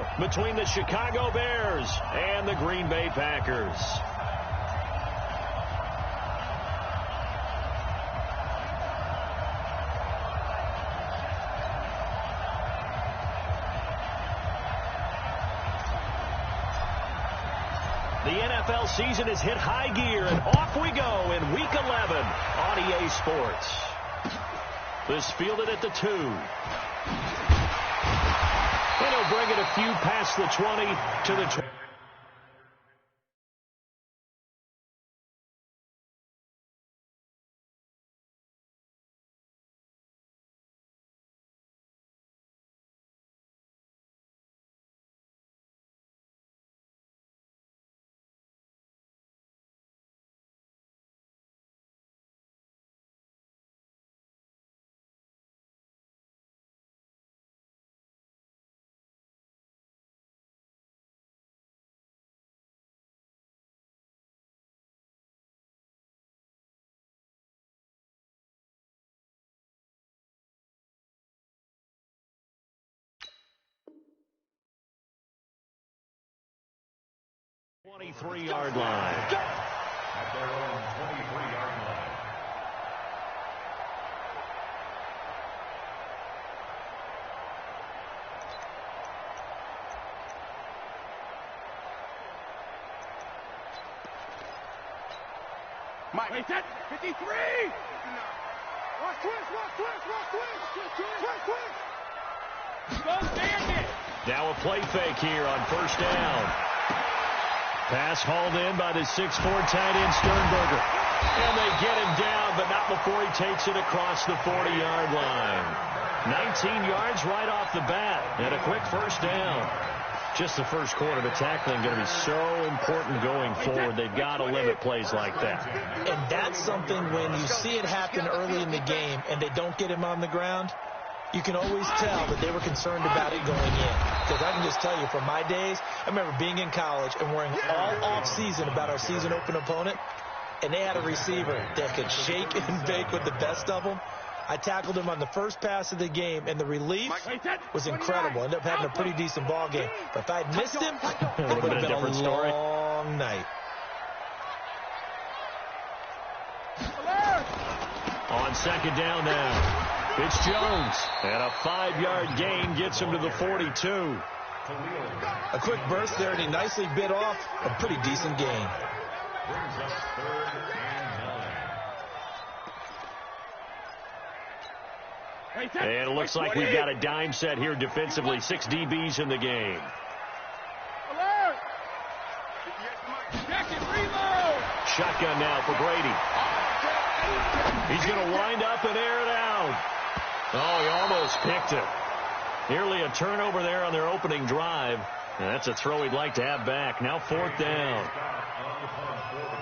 battle between the Chicago Bears and the Green Bay Packers. The NFL season has hit high gear, and off we go in Week 11 on EA Sports. This fielded at the 2. And he'll bring it a few past the 20 to the 20. Yard line. At their own 23-yard line. Mike, wait, set, 53! Watch twist! Go stand it! Now a play fake here on first down. Pass hauled in by the 6'4" tight end Sternberger. And they get him down, but not before he takes it across the 40-yard line. 19 yards right off the bat, and a quick first down. Just the first quarter, but tackling going to be so important going forward. They've got to limit plays like that. And that's something when you see it happen early in the game and they don't get him on the ground, you can always tell that they were concerned about it going in. Because I can just tell you, from my days, I remember being in college and worrying all off-season about our season-open opponent, and they had a receiver that could shake and bake with the best of them. I tackled him on the first pass of the game, and the relief was incredible. Ended up having a pretty decent ball game. But if I had missed him, it would have been a long night. On second down now. It's Jones, and a 5-yard gain gets him to the 42. A quick burst there, and he nicely bit off a pretty decent gain. Brings up 3rd and 9. And it looks like we've got a dime set here defensively. 6 DBs in the game. Alert! Shotgun now for Brady. He's going to wind up and air it out. Oh, he almost picked it. Nearly a turnover there on their opening drive. And that's a throw he'd like to have back. Now 4th down.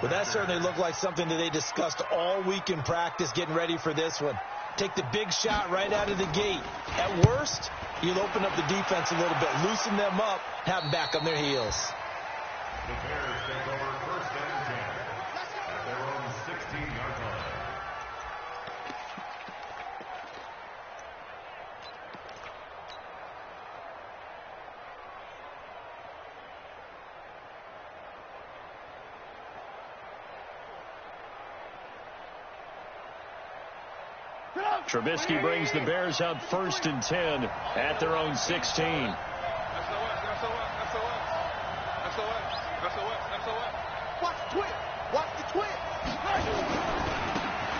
But that certainly looked like something that they discussed all week in practice getting ready for this one. Take the big shot right out of the gate. At worst, you'll open up the defense a little bit, loosen them up, have them back on their heels. The Bears take over 1st and 10 at their own 16-yard line. Trubisky brings the Bears up 1st and 10 at their own 16.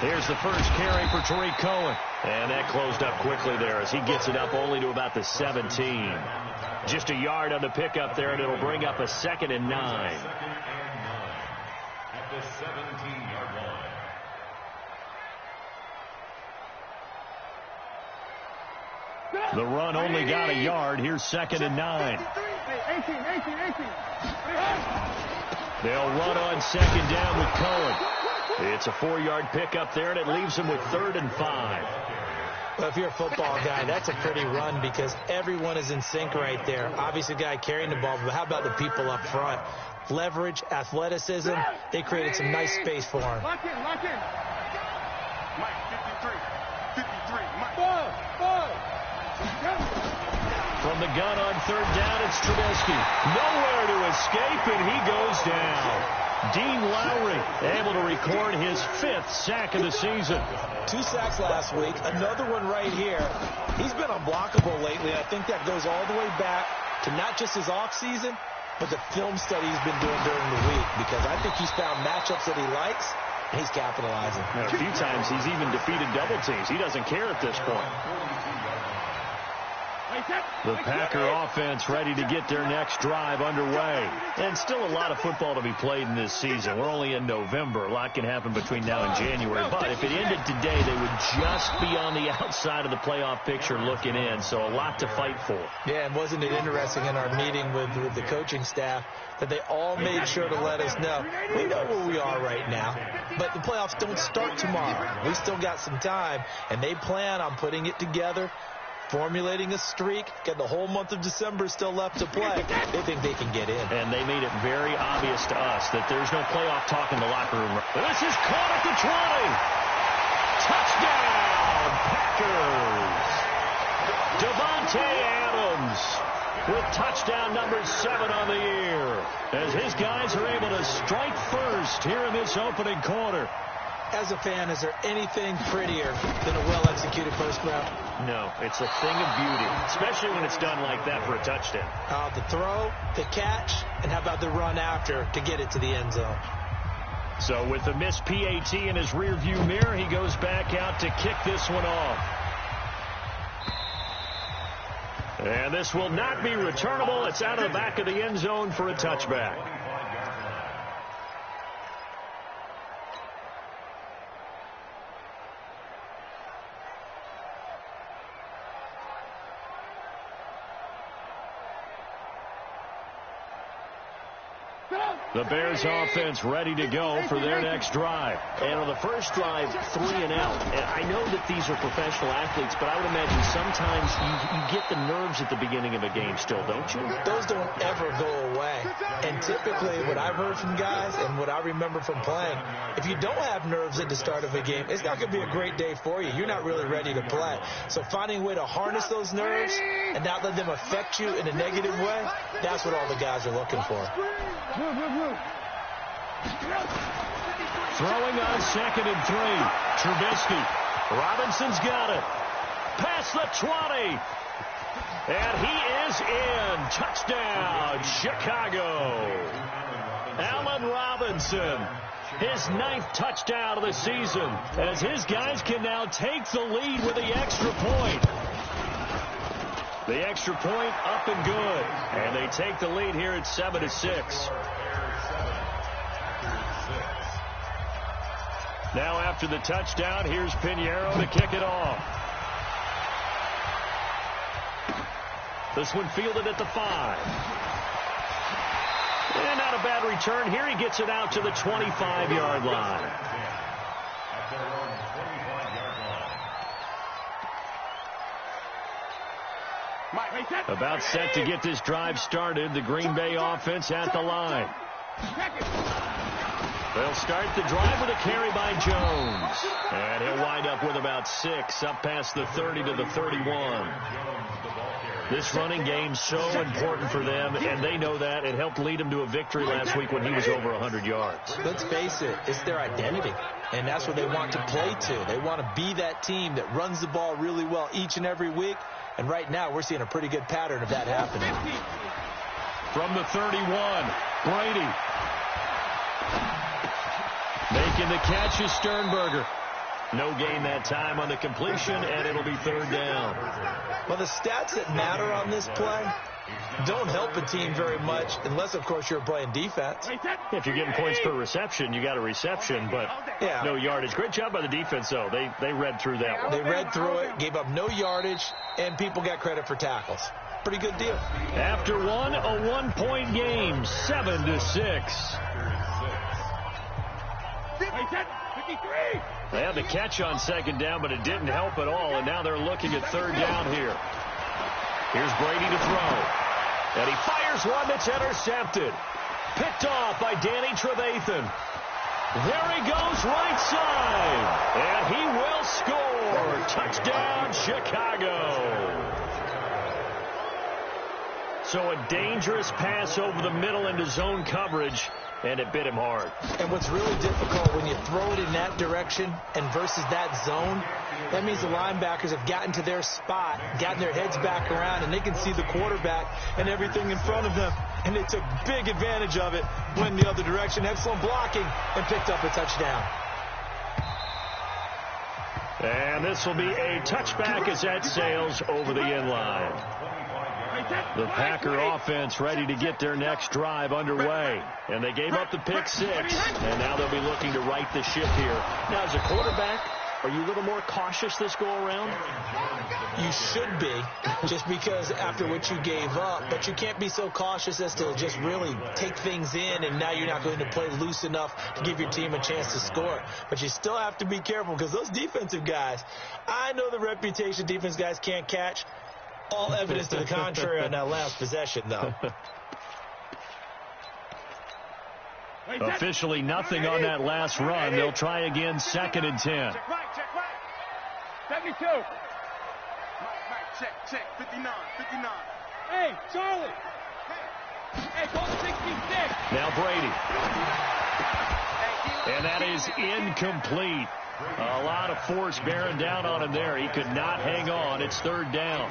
Here's the first carry for Tariq Cohen. And that closed up quickly there as he gets it up only to about the 17. Just a yard on the pickup there, and it'll bring up a 2nd and 9. At the 17-yard line. The run only got a yard. Here's 2nd and 9. 18. They'll run on 2nd down with Cohen. It's a 4-yard pickup there, and it leaves them with 3rd and 5. Well, if you're a football guy, that's a pretty run because everyone is in sync right there. Obviously, the guy carrying the ball, but how about the people up front? Leverage, athleticism, they created some nice space for him. Lock in. Mike, 53. Mike. From From the gun on third down, it's Trubisky. Nowhere to escape, and he goes down. Dean Lowry able to record his 5th sack of the season. 2 sacks last week, another one right here. He's been unblockable lately. I think that goes all the way back to not just his offseason, but the film study he's been doing during the week, because I think he's found matchups that he likes, and he's capitalizing. And a few times he's even defeated double teams. He doesn't care at this point. The Packer offense ready to get their next drive underway. And still a lot of football to be played in this season. We're only in November. A lot can happen between now and January. But if it ended today, they would just be on the outside of the playoff picture looking in. So a lot to fight for. Yeah, and wasn't it interesting in our meeting with the coaching staff that they all made sure to let us know, we know where we are right now, but the playoffs don't start tomorrow. We still got some time, and they plan on putting it together, formulating a streak, got the whole month of December still left to play. They think they can get in. And they made it very obvious to us that there's no playoff talk in the locker room. This is caught at the 20. Touchdown, Packers. Devontae Adams with touchdown number 7 on the year, as his guys are able to strike first here in this opening quarter. As a fan, is there anything prettier than a well-executed first round? No, it's a thing of beauty, especially when it's done like that for a touchdown. The throw, the catch, and how about the run after to get it to the end zone? So with the missed PAT in his rearview mirror, he goes back out to kick this one off. And this will not be returnable. It's out of the back of the end zone for a touchback. The Bears offense ready to go for their next drive. And on the first drive, 3 and out. And I know that these are professional athletes, but I would imagine sometimes you get the nerves at the beginning of a game still, don't you? Those don't ever go away. And typically what I've heard from guys and what I remember from playing, if you don't have nerves at the start of a game, it's not going to be a great day for you. You're not really ready to play. So finding a way to harness those nerves and not let them affect you in a negative way, that's what all the guys are looking for. Throwing on 2nd and 3. Trubisky. Robinson's got it. Past the 20. And he is in. Touchdown, Chicago. Allen Robinson. His 9th touchdown of the season, as his guys can now take the lead with the extra point. The extra point up and good. And they take the lead here at 7-6. Now after the touchdown, here's Pinheiro to kick it off. This one fielded at the 5. And not a bad return here. He gets it out to the 25-yard line. About set to get this drive started. The Green Bay offense at the line. They'll start the drive with a carry by Jones. And he'll wind up with about 6, up past the 30 to the 31. This running game's so important for them, and they know that. It helped lead them to a victory last week when he was over 100 yards. Let's face it, it's their identity, and that's what they want to play to. They want to be that team that runs the ball really well each and every week, and right now we're seeing a pretty good pattern of that happening. From the 31, Brady. Making the catch is Sternberger. No gain that time on the completion, and it'll be 3rd down. Well, the stats that matter on this play don't help a team very much unless, of course, you're playing defense. If you're getting points per reception, you got a reception, but no yardage. Great job by the defense, though. They read through that one. They read through it, gave up no yardage, and people got credit for tackles. Pretty good deal. After one, a 1-point game, 7-6. They had the catch on 2nd down, but it didn't help at all, and now they're looking at 3rd down here. Here's Brady to throw. And he fires one that's intercepted. Picked off by Danny Trevathan. There he goes, right side. And he will score. Touchdown, Chicago. So a dangerous pass over the middle into zone coverage, and it bit him hard. And what's really difficult when you throw it in that direction and versus that zone, that means the linebackers have gotten to their spot, gotten their heads back around, and they can see the quarterback and everything in front of them. And they took big advantage of it, went the other direction, excellent blocking, and picked up a touchdown. And this will be a touchback as that sails over the end line. The Packer offense ready to get their next drive underway. And they gave up the pick six, and now they'll be looking to right the ship here. Now, as a quarterback, are you a little more cautious this go-around? You should be, just because after what you gave up. But you can't be so cautious as to just really take things in, and now you're not going to play loose enough to give your team a chance to score. But you still have to be careful, because those defensive guys, I know the reputation defense guys can't catch. All evidence to the contrary on that last possession, though. Officially nothing on that last run. They'll try again, 2nd and 10. Check right. 72. Check. 59. Hey, Charlie. Hey, go 66. Now Brady. And that is incomplete. A lot of force bearing down on him there. He could not hang on. It's 3rd down.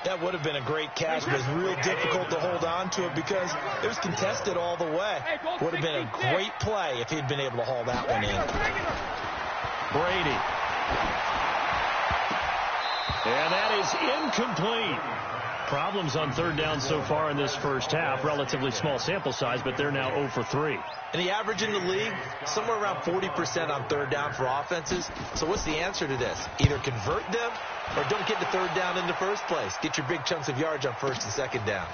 That would have been a great catch, but it's real difficult to hold on to it because it was contested all the way. Would have been a great play if he'd been able to haul that one in. Brady. And that is incomplete. Problems on 3rd down so far in this first half. Relatively small sample size, but they're now 0 for 3. And the average in the league, somewhere around 40% on 3rd down for offenses. So what's the answer to this? Either convert them or don't get to 3rd down in the first place. Get your big chunks of yards on 1st and 2nd down.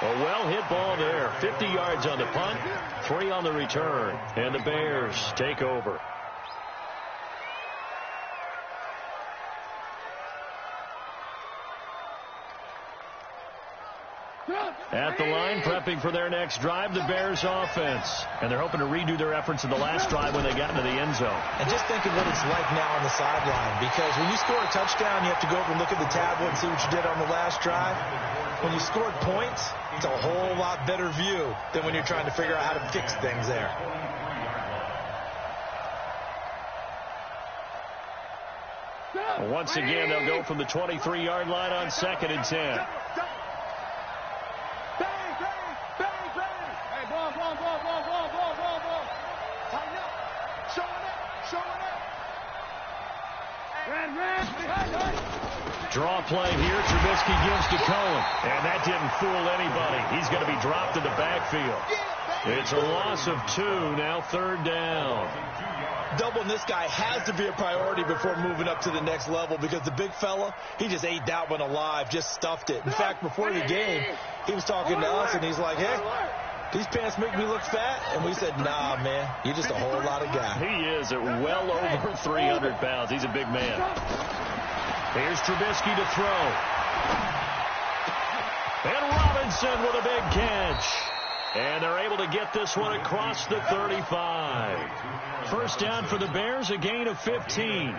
A well-hit ball there. 50 yards on the punt, 3 on the return. And the Bears take over. At the line, prepping for their next drive, the Bears offense. And they're hoping to redo their efforts in the last drive when they got into the end zone. And just think of what it's like now on the sideline, because when you score a touchdown, you have to go over and look at the tablet and see what you did on the last drive. When you scored points, it's a whole lot better view than when you're trying to figure out how to fix things there. Once again, they'll go from the 23-yard line on 2nd and 10. Draw play here. Trubisky gives to Cohen. And that didn't fool anybody. He's going to be dropped in the backfield. It's a loss of 2. Now 3rd down. Doubling this guy has to be a priority before moving up to the next level, because the big fella, he just ate that one alive, just stuffed it. In fact, before the game, he was talking to us, and he's like, hey, these pants make me look fat. And we said, nah, man, you're just a whole lot of guy. He is at well over 300 pounds. He's a big man. Here's Trubisky to throw. And Robinson with a big catch. And they're able to get this one across the 35. First down for the Bears, a gain of 15.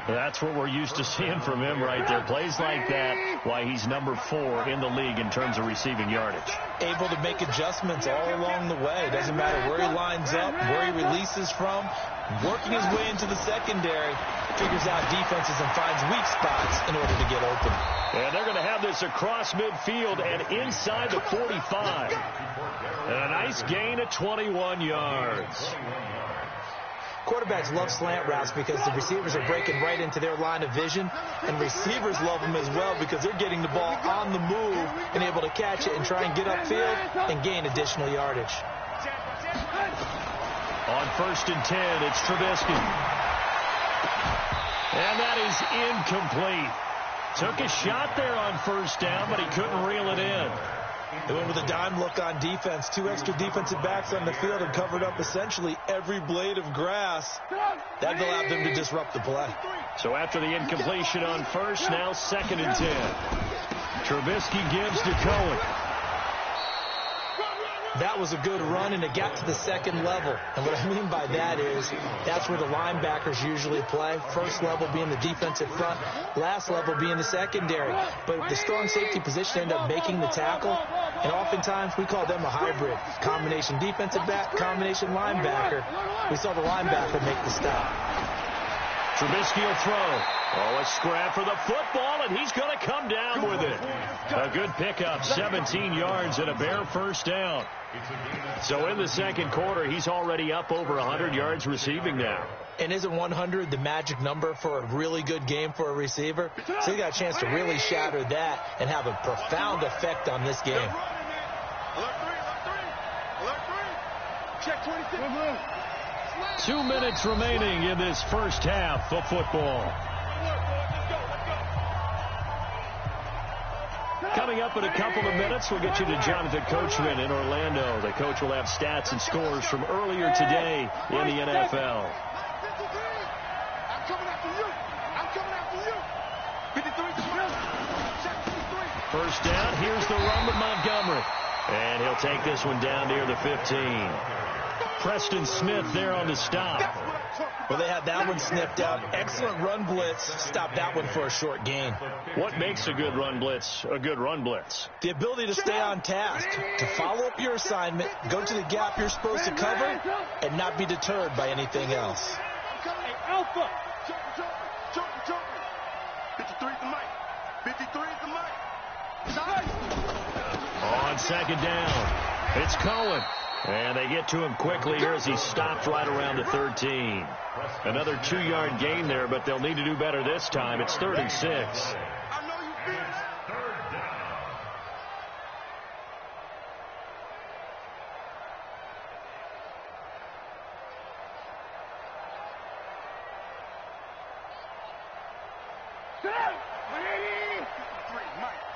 That's what we're used to seeing from him right there. Plays like that, why he's number 4 in the league in terms of receiving yardage. Able to make adjustments all along the way. Doesn't matter where he lines up, where he releases from. Working his way into the secondary, figures out defenses and finds weak spots in order to get open. And they're going to have this across midfield and inside the 45. And a nice gain of 21 yards. Quarterbacks love slant routes because the receivers are breaking right into their line of vision, and receivers love them as well because they're getting the ball on the move and able to catch it and try and get upfield and gain additional yardage. On 1st and 10, it's Trubisky. And that is incomplete. Took a shot there on 1st down, but he couldn't reel it in. They went with a dime look on defense. 2 extra defensive backs on the field and covered up essentially every blade of grass. That allowed them to disrupt the play. So after the incompletion on 1st, now 2nd and 10. Trubisky gives to Cohen. That was a good run, and it got to the second level. And what I mean by that is that's where the linebackers usually play. First level being the defensive front, last level being the secondary. But the strong safety position ended up making the tackle, and oftentimes we call them a hybrid. Combination defensive back, combination linebacker. We saw the linebacker make the stop. Trubisky will throw. Oh, a scrap for the football, and he's going to come down with it. A good pickup, 17 yards and a bare first down. So in the second quarter, he's already up over 100 yards receiving now. And isn't 100 the magic number for a really good game for a receiver? So he got a chance to really shatter that and have a profound effect on this game. Alert three. Check 26. 2 minutes remaining in this first half of football. Coming up in a couple of minutes, we'll get you to Jonathan Coachman in Orlando. The coach will have stats and scores from earlier today in the NFL. I'm coming after you. 53. First down, here's the run with Montgomery. And he'll take this one down near the 15. Preston Smith there on the stop. Well, they had that one snipped out. Excellent run blitz. Stopped that one for a short gain. What makes a good run blitz a good run blitz? The ability to stay on task, to follow up your assignment, go to the gap you're supposed to cover, and not be deterred by anything else. Hey, Alpha. Jump. 53 is the mic. 53 is the mic. On second down, it's Cohen. And they get to him quickly here as he stopped right around the 13. Another 2-yard gain there, but they'll need to do better this time. It's 3rd and 6. I know you feel it.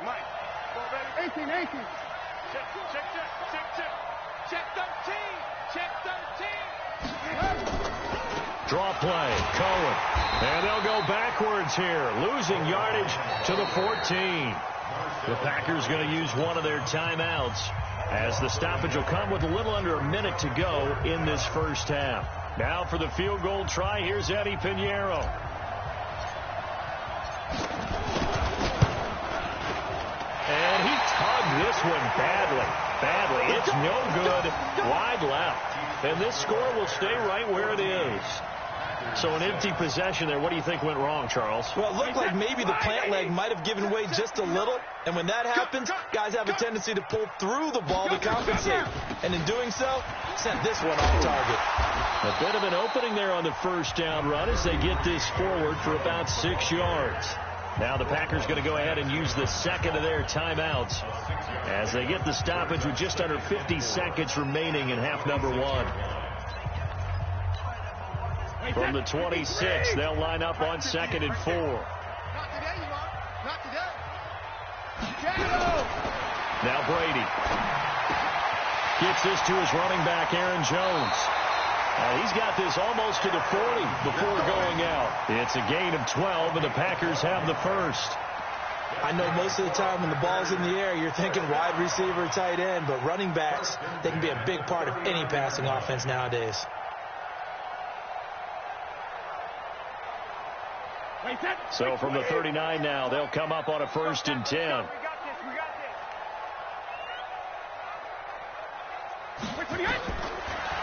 Mike. 18. Check 13. Draw play, Cohen. And they'll go backwards here, losing yardage to the 14. The Packers going to use one of their timeouts as the stoppage will come with a little under a minute to go in this first half. Now for the field goal try, here's Eddie Pinheiro. And he tugged this one badly. It's no good. Wide left. And this score will stay right where it is. So an empty possession there. What do you think went wrong, Charles? Well, it looked like maybe the plant leg might have given way just a little. And when that happens, guys have a tendency to pull through the ball to compensate. And in doing so, sent this one off target. A bit of an opening there on the first down run as they get this forward for about 6 yards. Now the Packers going to go ahead and use the second of their timeouts as they get the stoppage with just under 50 seconds remaining in half number 1. From the 26, they'll line up on 2nd and 4. Now Brady gets this to his running back, Aaron Jones. He's got this almost to the 40 before going out. It's a gain of 12, and the Packers have the first. I know most of the time when the ball's in the air, you're thinking wide receiver, tight end, but running backs, they can be a big part of any passing offense nowadays. So from the 39 now, they'll come up on a 1st and 10.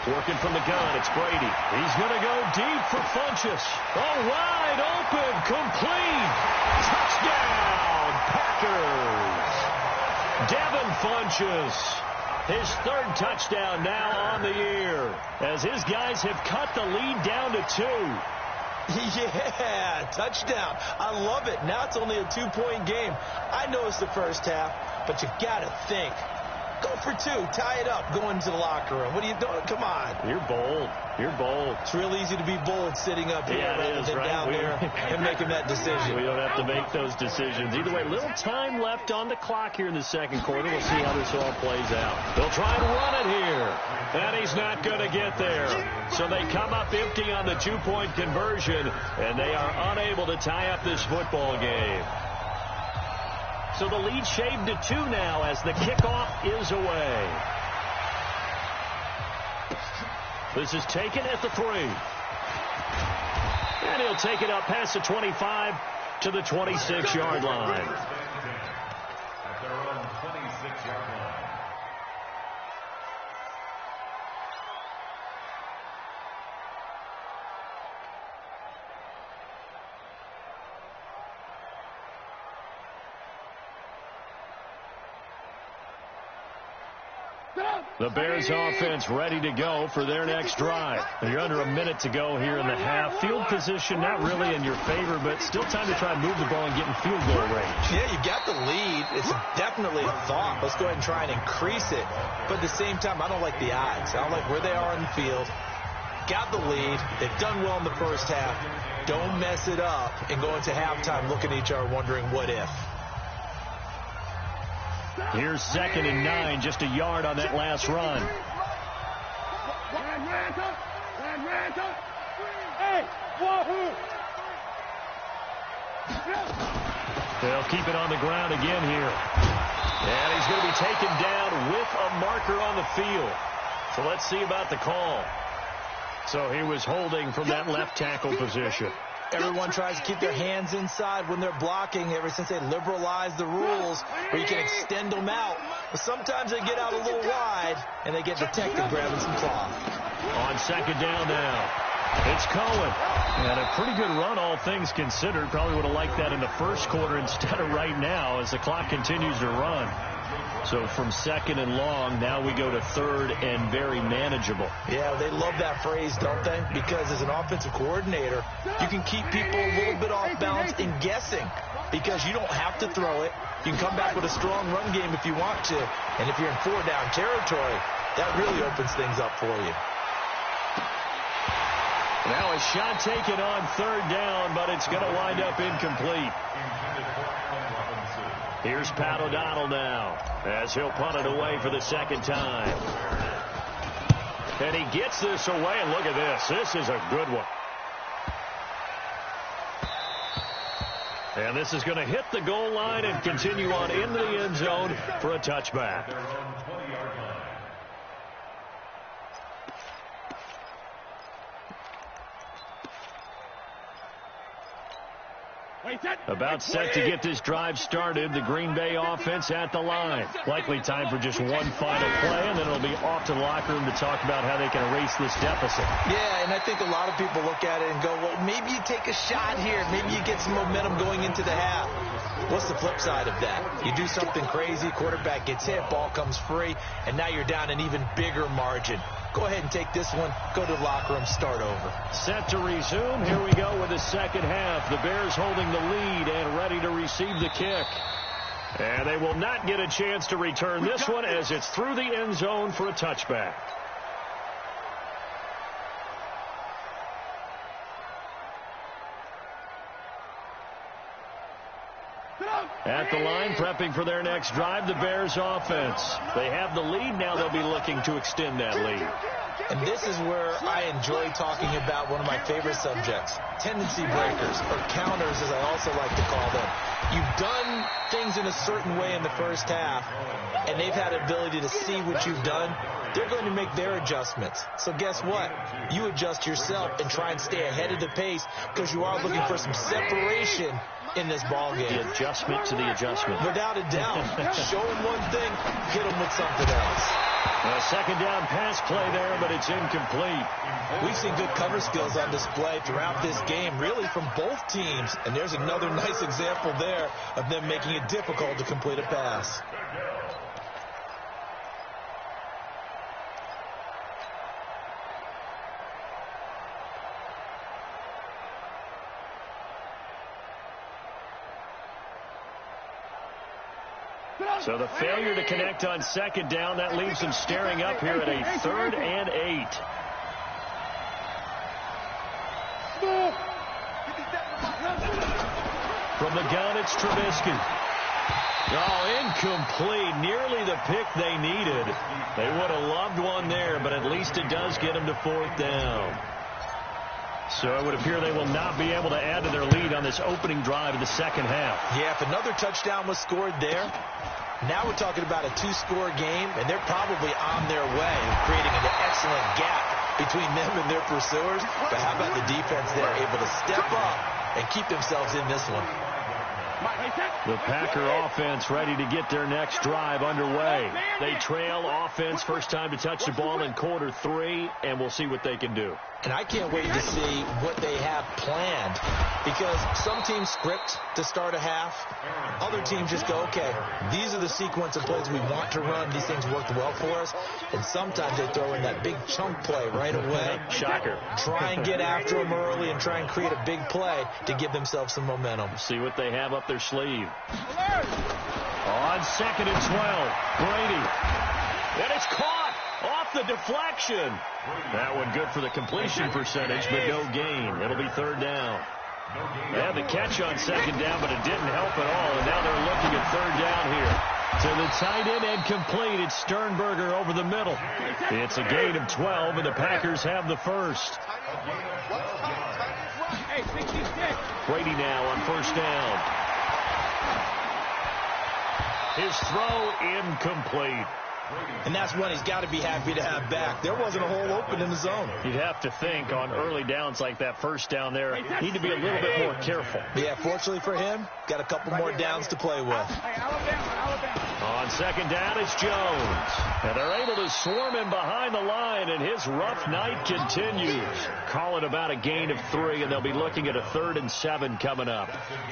Working from the gun, it's Brady. He's going to go deep for Funchess. Oh, wide open, complete. Touchdown, Packers. Devin Funchess, his 3rd touchdown now on the year, as his guys have cut the lead down to 2. Yeah, touchdown. I love it. Now it's only a 2-point game. I know it's the first half, but you got to think. Go for 2. Tie it up. Go into the locker room. What are you doing? Come on. You're bold. It's real easy to be bold sitting up here rather than down there and making that decision. We don't have to make those decisions. Either way, little time left on the clock here in the second quarter. We'll see how this all plays out. They'll try and run it here. And he's not going to get there. So they come up empty on the 2-point conversion, and they are unable to tie up this football game. So the lead shaved to 2 now as the kickoff is away. This is taken at the 3. And he'll take it up past the 25 to the 26-yard line. At their own 26-yard line. The Bears offense ready to go for their next drive. You're under a minute to go here in the half. Field position not really in your favor, but still time to try and move the ball and get in field goal range. Yeah, you've got the lead. It's definitely a thought. Let's go ahead and try and increase it. But at the same time, I don't like the odds. I don't like where they are in the field. Got the lead. They've done well in the first half. Don't mess it up and go into halftime looking at each other wondering what if. Here's 2nd and 9, just a yard on that last run. They'll keep it on the ground again here. And he's going to be taken down with a marker on the field. So let's see about the call. So he was holding from that left tackle position. Everyone tries to keep their hands inside when they're blocking ever since they liberalized the rules where you can extend them out. But sometimes they get out a little wide and they get detected grabbing some cloth. On 2nd down now, it's Cohen. And a pretty good run, all things considered. Probably would have liked that in the first quarter instead of right now as the clock continues to run. So from 2nd and long, now we go to 3rd and very manageable. Yeah, they love that phrase, don't they? Because as an offensive coordinator, you can keep people a little bit off balance and guessing because you don't have to throw it. You can come back with a strong run game if you want to. And if you're in 4-down territory, that really opens things up for you. Now a shot taken on 3rd down, but it's going to wind up incomplete. Here's Pat O'Donnell now as he'll punt it away for the 2nd time. And he gets this away, and look at this. This is a good one. And this is going to hit the goal line and continue on into the end zone for a touchback. About set to get this drive started. The Green Bay offense at the line. Likely time for just one final play, and then it'll be off to the locker room to talk about how they can erase this deficit. Yeah, and I think a lot of people look at it and go, well, maybe you take a shot here. Maybe you get some momentum going into the half. What's the flip side of that? You do something crazy, quarterback gets hit, ball comes free, and now you're down an even bigger margin. Go ahead and take this one, go to the locker room, start over. Set to resume. Here we go with the second half. The Bears holding the lead and ready to receive the kick. And they will not get a chance to return this one as it's through the end zone for a touchback. At the line, prepping for their next drive, the Bears offense. They have the lead. Now they'll be looking to extend that lead. And this is where I enjoy talking about one of my favorite subjects, tendency breakers, or counters as I also like to call them. You've done things in a certain way in the first half, and they've had the ability to see what you've done. They're going to make their adjustments. So guess what? You adjust yourself and try and stay ahead of the pace because you are looking for some separation in this ball game. The adjustment to the adjustment. Without a doubt. Show them one thing, hit them with something else. A second down pass play there, but it's incomplete. We've seen good cover skills on display throughout this game, really from both teams. And there's another nice example there of them making it difficult to complete a pass. So the failure to connect on second down, that leaves them staring up here at a 3rd and 8. From the gun, it's Trubisky. Oh, incomplete. Nearly the pick they needed. They would have loved one there, but at least it does get them to 4th down. So it would appear they will not be able to add to their lead on this opening drive of the second half. Yeah, if another touchdown was scored there, now we're talking about a 2-score game, and they're probably on their way, creating an excellent gap between them and their pursuers. But how about the defense there, able to step up and keep themselves in this one? The Packer offense ready to get their next drive underway. They trail offense, first time to touch the ball in quarter 3, and we'll see what they can do. And I can't wait to see what they have planned, because some teams script to start a half. Other teams just go, okay, these are the sequence of plays we want to run. These things worked well for us. And sometimes they throw in that big chunk play right away. Shocker. Try and get after them early and try and create a big play to give themselves some momentum. See what they have up their sleeve. On 2nd and 12, Brady. And it's caught off the deflection. That one good for the completion percentage, but no gain. It'll be 3rd down. They had the catch on 2nd down, but it didn't help at all, and now they're looking at 3rd down here. To the tight end and complete. It's Sternberger over the middle. It's a gain of 12, and the Packers have the first. Brady now on 1st down. His throw incomplete. And that's one he's got to be happy to have back. There wasn't a hole open in the zone. You'd have to think on early downs like that, 1st down there, need to be a little bit more careful. Yeah, fortunately for him, got a couple more downs to play with. On 2nd down, it's Jones. And they're able to swarm him behind the line, and his rough night continues. Call it about a gain of 3, and they'll be looking at a 3rd and 7 coming up.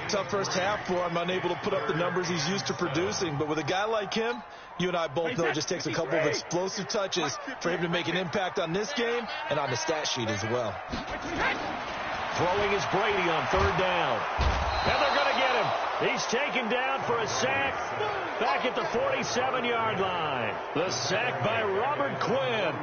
Tough first half for him, unable to put up the numbers he's used to producing. But with a guy like him, you and I both know it just takes a couple of explosive touches for him to make an impact on this game and on the stat sheet as well. Throwing is Brady on 3rd down. And they're going to get him. He's taken down for a sack back at the 47-yard line. The sack by Robert Quinn.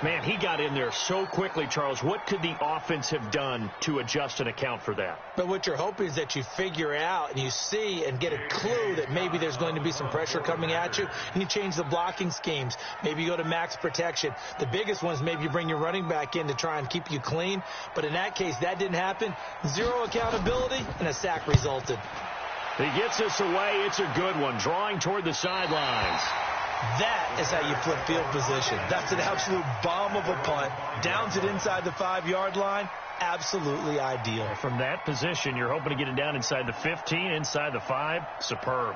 Man, he got in there so quickly, Charles. What could the offense have done to adjust and account for that? But what you're hoping is that you figure out and you see and get a clue that maybe there's going to be some pressure coming at you, and you change the blocking schemes. Maybe you go to max protection. The biggest one is maybe you bring your running back in to try and keep you clean. But in that case, that didn't happen. 0 accountability, and a sack resulted. He gets us away. It's a good one, drawing toward the sidelines. That is how you flip field position. That's an absolute bomb of a punt. Downs it inside the 5-yard line. Absolutely ideal. From that position, you're hoping to get it down inside the 15, inside the 5. Superb.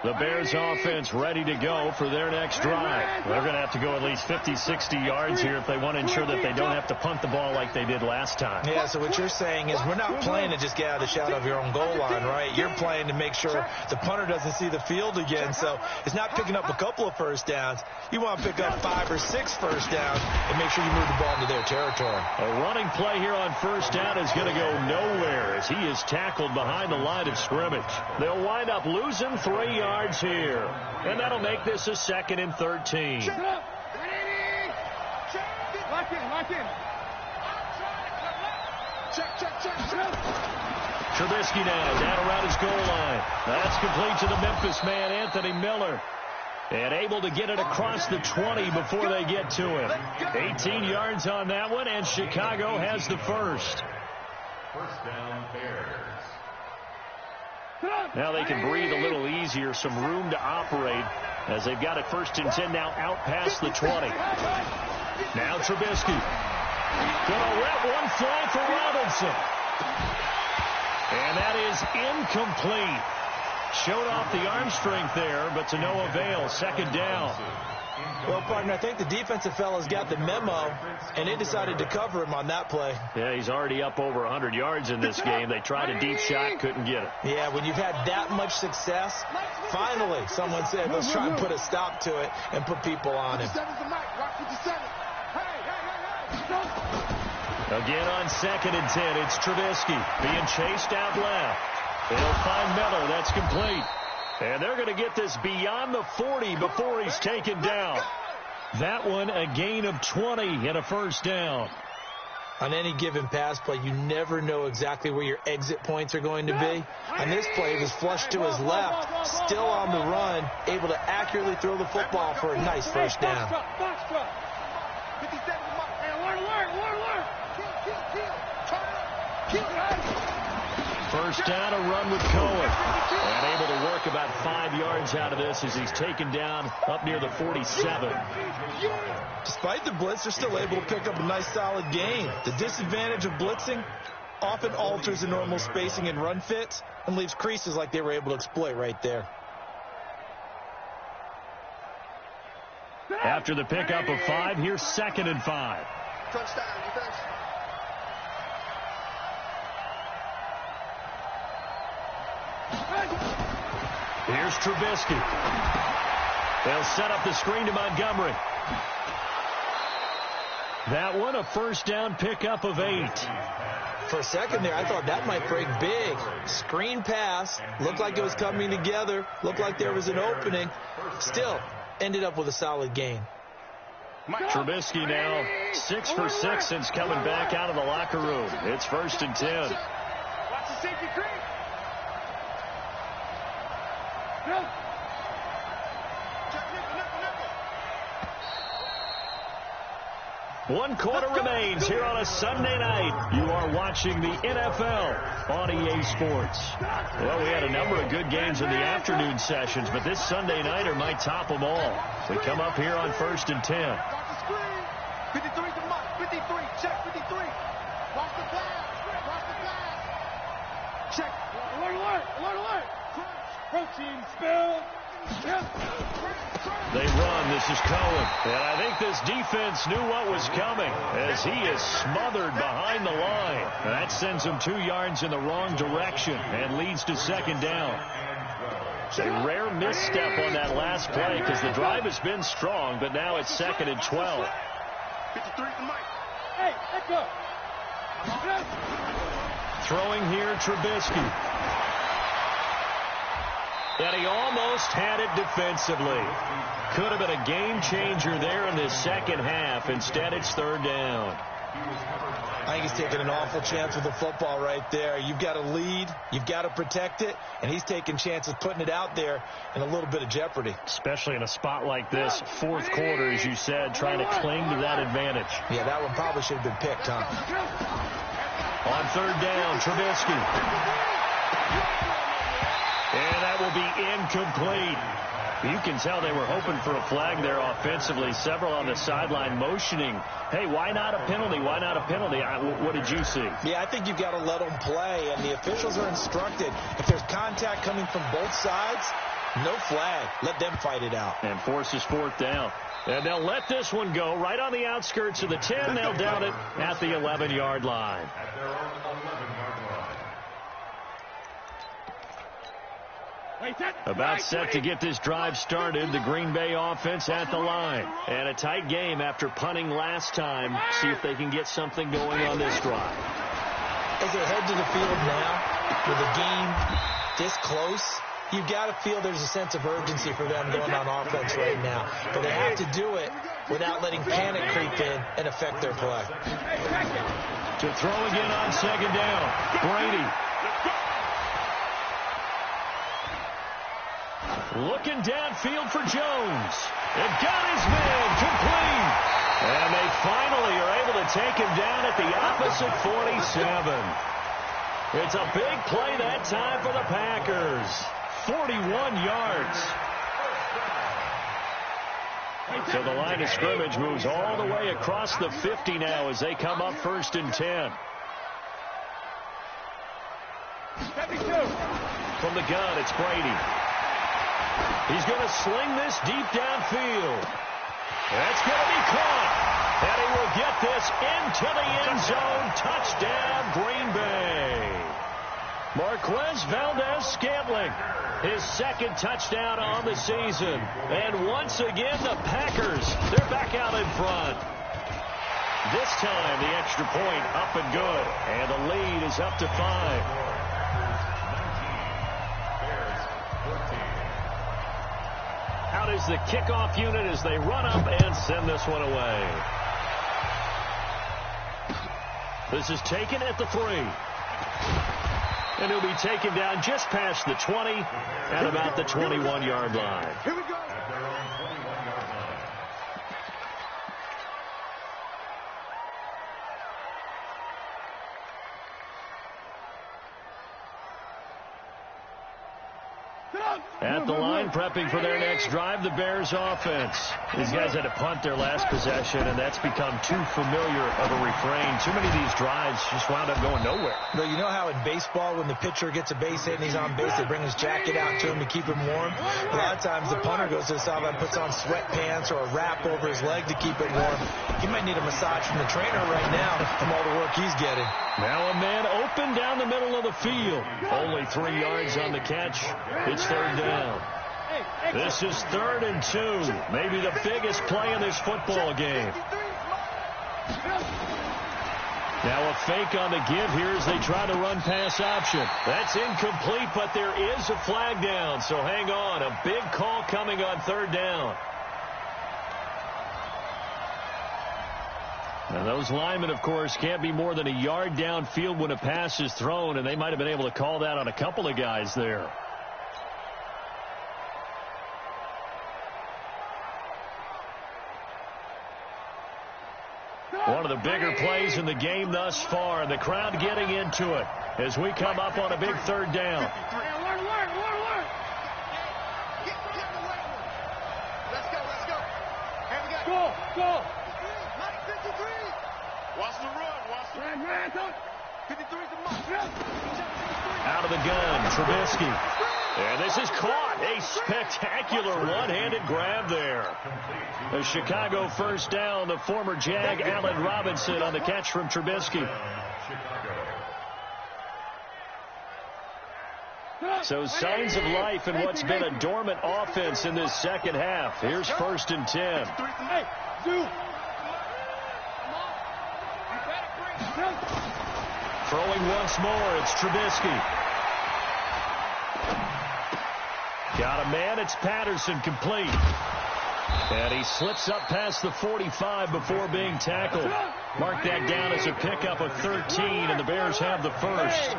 The Bears offense ready to go for their next drive. They're going to have to go at least 50, 60 yards here if they want to ensure that they don't have to punt the ball like they did last time. Yeah, so what you're saying is we're not playing to just get out of the shadow of your own goal line, right? You're playing to make sure the punter doesn't see the field again. So it's not picking up a couple of first downs. You want to pick up 5 or 6 first downs and make sure you move the ball into their territory. A running play here on 1st down is going to go nowhere as he is tackled behind the line of scrimmage. They'll wind up losing 3 yards here, and that'll make this a 2nd and 13. Lock in. Trubisky now down around his goal line. That's complete to the Memphis man, Anthony Miller. And able to get it across the 20 before they get to him. 18 yards on that one, and Chicago has the first. 1st down, Bears. Now they can breathe a little easier, some room to operate as they've got it 1st and 10 now out past the 20. Now Trubisky. Gonna let one fly for Robinson. And that is incomplete. Showed off the arm strength there, but to no avail. 2nd down. Well, partner, I think the defensive fella's got the memo, and they decided to cover him on that play. Yeah, he's already up over 100 yards in this game. They tried a deep shot, couldn't get it. Yeah, when you've had that much success, finally someone said, let's try and put a stop to it and put people on him. Again on 2nd and 10, it's Trubisky being chased out left. They'll find Miller. That's complete. And they're going to get this beyond the 40 before he's taken down. That one a gain of 20 and a 1st down. On any given pass play, you never know exactly where your exit points are going to be. On this play, he was flushed to his left, still on the run, able to accurately throw the football for a nice 1st down. First down, a run with Cohen. And able to work about 5 yards out of this as he's taken down up near the 47. Despite the blitz, they're still able to pick up a nice, solid gain. The disadvantage of blitzing often alters the normal spacing and run fits and leaves creases like they were able to exploit right there. After the pickup of 5, here's 2nd and 5. Touchdown, defense. Here's Trubisky. They'll set up the screen to Montgomery. That one, a first down pickup of 8. For a second there, I thought that might break big. Screen pass. Looked like it was coming together. Looked like there was an opening. Still, ended up with a solid gain. Trubisky now 6 for 6 since coming back out of the locker room. It's 1st and 10. Watch the safety creep. No. Check nickel. 1 quarter remains here on a Sunday night. You are watching the NFL on EA Sports. Well, we had a number of good games in the afternoon sessions, but this Sunday nighter might top them all. We come up here on 1st and 10. Watch the screen. 53 to Mike. 53. Check 53. Watch the flash. Watch the flash. Check. Alert. Protein spill. They run. This is Cohen. And I think this defense knew what was coming as he is smothered behind the line. That sends him 2 yards in the wrong direction and leads to 2nd down. A rare misstep on that last play because the drive has been strong, but now it's 2nd and 12. 53 to Mike. Hey, let's go. Throwing here, Trubisky. And he almost had it defensively. Could have been a game changer there in this second half. Instead, it's 3rd down. I think he's taking an awful chance with the football right there. You've got to lead. You've got to protect it. And he's taking chances putting it out there in a little bit of jeopardy. Especially in a spot like this, 4th quarter, as you said, trying to cling to that advantage. Yeah, that one probably should have been picked, huh? On 3rd down, Trubisky. And that will be incomplete. You can tell they were hoping for a flag there offensively. Several on the sideline motioning, hey, why not a penalty? Why not a penalty? What did you see? Yeah, I think you've got to let them play, and the officials are instructed. If there's contact coming from both sides, no flag. Let them fight it out. And forces 4th down. And they'll let this one go right on the outskirts of the 10. They'll down it at the 11-yard line. At their own 11-yard line. About set to get this drive started, the Green Bay offense at the line. And a tight game after punting last time. See if they can get something going on this drive. As they head to the field now, with the game this close, you've got to feel there's a sense of urgency for them going on offense right now. But they have to do it without letting panic creep in and affect their play. To throw again on 2nd down, Brady. Looking downfield for Jones. And got his man complete. And they finally are able to take him down at the opposite 47. It's a big play that time for the Packers. 41 yards. So the line of scrimmage moves all the way across the 50 now as they come up 1st and 10. From the gun, it's Brady. He's going to sling this deep downfield. That's going to be caught. And he will get this into the end zone. Touchdown, Green Bay. Marquez Valdez-Scantling, his 2nd touchdown on the season. And once again, the Packers, they're back out in front. This time, the extra point up and good. And the lead is up to 5. Out is the kickoff unit as they run up and send this one away. This is taken at the 3. And he'll be taken down just past the 20 at about the 21-yard line. Here we go. At their own 21-yard line. At the line, prepping for their next drive, the Bears offense. These guys had to punt their last possession, and that's become too familiar of a refrain. Too many of these drives just wound up going nowhere. Well, you know how in baseball, when the pitcher gets a base hit and he's on base, they bring his jacket out to him to keep him warm? A lot of times the punter goes to the sideline, puts on sweatpants or a wrap over his leg to keep it warm. He might need a massage from the trainer right now from all the work he's getting. Now a man open down the middle of the field. Only 3 yards on the catch. It's third down. This is 3rd and 2. Maybe the biggest play in this football game. Now a fake on the give here as they try to run pass option. That's incomplete, but there is a flag down, so hang on. A big call coming on 3rd down. And those linemen, of course, can't be more than a yard downfield when a pass is thrown, and they might have been able to call that on a couple of guys there. One of the bigger plays in the game thus far, and the crowd getting into it as we come up on a big 3rd down. Let's go. Here we go. Go. Watch the run. 53's the mark. Out of the gun, Trubisky. And this is caught. A spectacular one-handed grab there. The Chicago first down, the former Jag, Allen Robinson, on the catch from Trubisky. So signs of life in what's been a dormant offense in this second half. Here's 1st and 10. Throwing once more, it's Trubisky. Got a man, it's Patterson, complete. And he slips up past the 45 before being tackled. Mark that down as a pickup of 13, and the Bears have the first.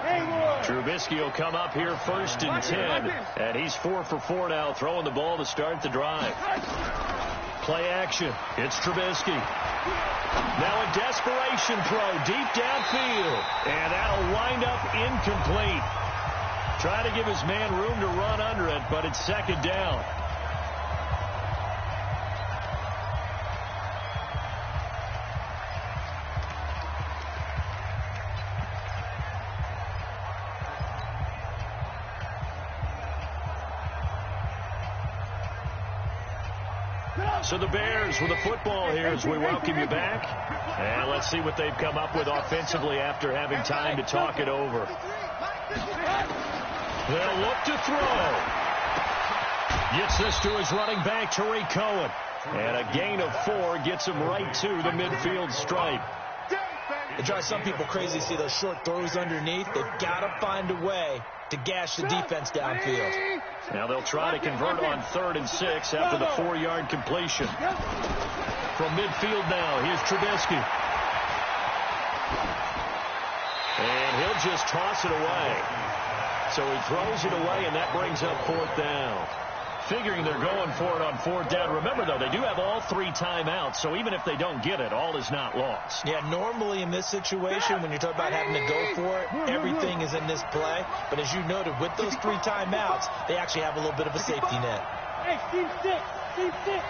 Trubisky will come up here 1st and 10, and he's 4 for 4 now, throwing the ball to start the drive. Play action, it's Trubisky. Now a desperation throw deep downfield, and that'll wind up incomplete. Trying to give his man room to run under it, but it's 2nd down. So the Bears with the football here as we welcome you back. And let's see what they've come up with offensively after having time to talk it over. They'll look to throw. Gets this to his running back, Tariq Cohen. And a gain of 4 gets him right to the midfield stripe. It drives some people crazy to see those short throws underneath. They've got to find a way to gash the defense downfield. Now they'll try to convert on 3rd and 6 after the 4-yard completion. From midfield now, here's Trubisky. And he'll just toss it away. So he throws it away, and that brings up 4th down. Figuring they're going for it on 4th down. Remember, though, they do have all 3 timeouts, so even if they don't get it, all is not lost. Yeah, normally in this situation, when you're talking about having to go for it, everything is in this play. But as you noted, with those 3 timeouts, they actually have a little bit of a safety net. Hey, team 6. Team 6.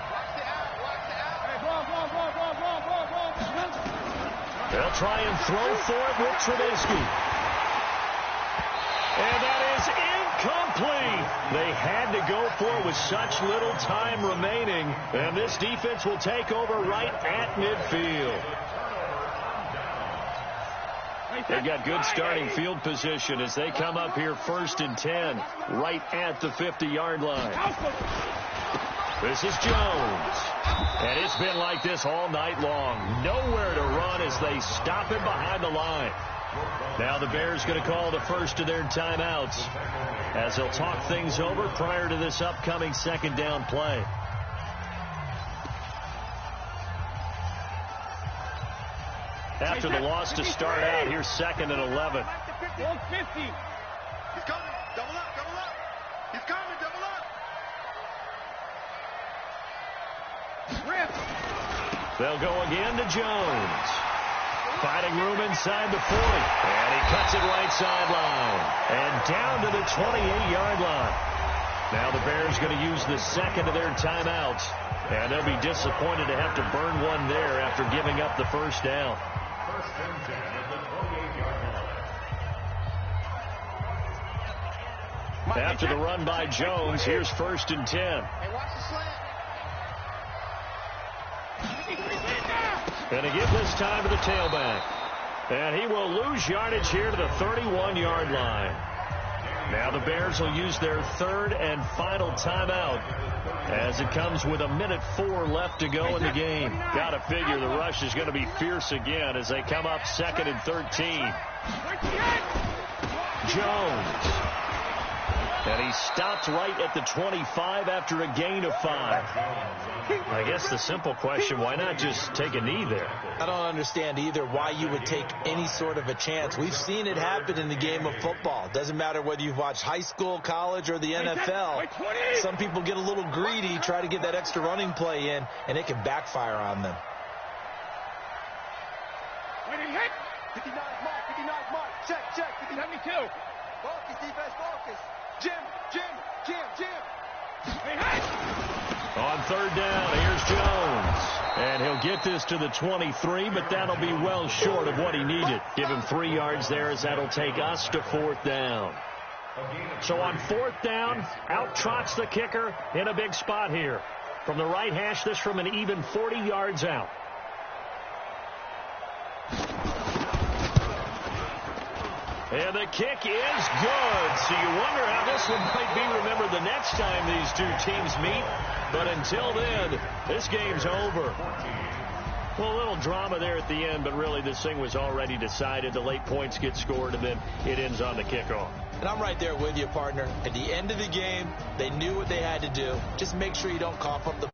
Watch the out. Hey, ball. They'll try and throw for it with Trubisky. And that is incomplete. They had to go for it with such little time remaining. And this defense will take over right at midfield. They've got good starting field position as they come up here 1st and 10, right at the 50-yard line. This is Jones. And it's been like this all night long. Nowhere to run as they stop him behind the line. Now the Bears going to call the first of their timeouts as they'll talk things over prior to this upcoming 2nd down play. After the loss to start out, here's 2nd and 11. 150. He's coming. Double up. He's coming. Double up. Rip. They'll go again to Jones. Finding room inside the 40. And he cuts it right sideline. And down to the 28-yard line. Now the Bears going to use the second of their timeouts. And they'll be disappointed to have to burn one there after giving up the first down. First and 10 at the 28-yard line. After the run by Jones, here's first and 10. Hey, watch the slant. And to give this time to the tailback. And he will lose yardage here to the 31-yard line. Now the Bears will use their third and final timeout as it comes with 1:04 left to go in the game. Got to figure the rush is going to be fierce again as they come up 2nd and 13. Jones. And he stopped right at the 25 after a gain of 5. I guess the simple question, why not just take a knee there? I don't understand either why you would take any sort of a chance. We've seen it happen in the game of football. Doesn't matter whether you've watched high school, college, or the NFL. Some people get a little greedy, try to get that extra running play in, and it can backfire on them. 59 mark, check, 72. Focus, defense, focus. Jim. On third down, here's Jones. And he'll get this to the 23, but that'll be well short of what he needed. Give him 3 yards there as that'll take us to 4th down. So on 4th down, out trots the kicker in a big spot here. From the right hash, this from an even 40 yards out. And the kick is good. So you wonder how this one might be remembered the next time these two teams meet. But until then, this game's over. Well, a little drama there at the end, but really this thing was already decided. The late points get scored, and then it ends on the kickoff. And I'm right there with you, partner. At the end of the game, they knew what they had to do. Just make sure you don't cough up the